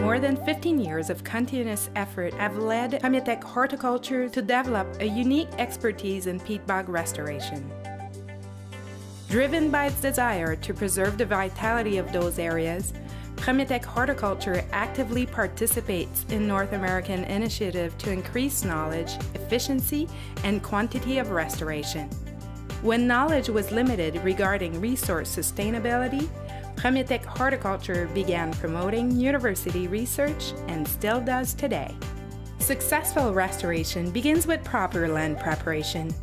More than 15 years of continuous effort have led Premiatech Horticulture to develop a unique expertise in peat bog restoration. Driven by its desire to preserve the vitality of those areas, Premiatech Horticulture actively participates in North American initiative to increase knowledge, efficiency, and quantity of restoration. When knowledge was limited regarding resource sustainability, Premiatech Horticulture began promoting university research and still does today. Successful restoration begins with proper land preparation.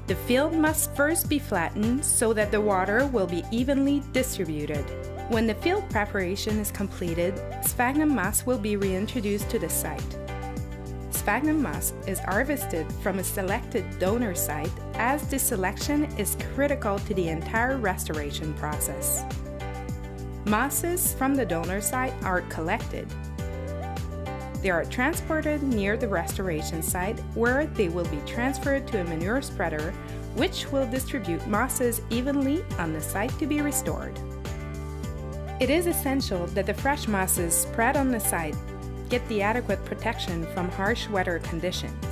The field must first be flattened so that the water will be evenly distributed. When the field preparation is completed, sphagnum moss will be reintroduced to the site. Sphagnum moss is harvested from a selected donor site, as this selection is critical to the entire restoration process. Mosses from the donor site are collected. They are transported near the restoration site, where they will be transferred to a manure spreader, which will distribute mosses evenly on the site to be restored. It is essential that the fresh mosses spread on the site get the adequate protection from harsh weather conditions.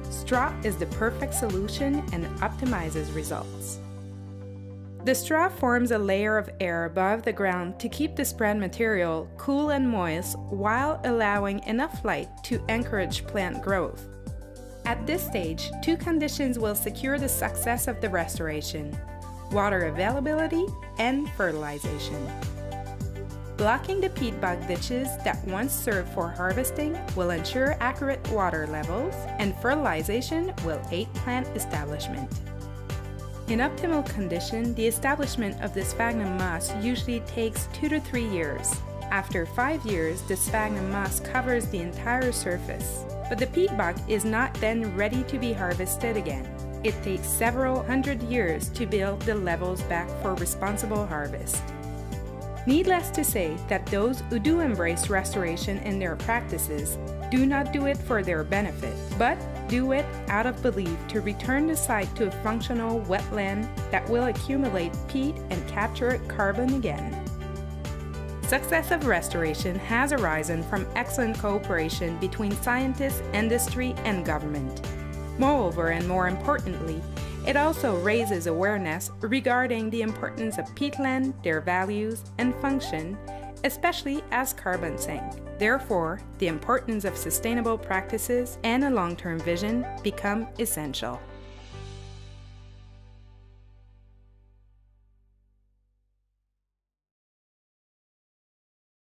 Straw is the perfect solution and optimizes results. The straw forms a layer of air above the ground to keep the spread material cool and moist while allowing enough light to encourage plant growth. At this stage, two conditions will secure the success of the restoration: water availability and fertilization. Blocking the peat bog ditches that once served for harvesting will ensure accurate water levels, and fertilization will aid plant establishment. In optimal condition, the establishment of the sphagnum moss usually takes 2 to 3 years. After 5 years, the sphagnum moss covers the entire surface, but the peat bog is not then ready to be harvested again. It takes several hundred years to build the levels back for responsible harvest. Needless to say that those who do embrace restoration in their practices do not do it for their benefit, but do it out of belief to return the site to a functional wetland that will accumulate peat and capture carbon again. Success of restoration has arisen from excellent cooperation between scientists, industry, and government. Moreover, and more importantly, it also raises awareness regarding the importance of peatland, their values and function, especially as carbon sink. Therefore, the importance of sustainable practices and a long-term vision become essential.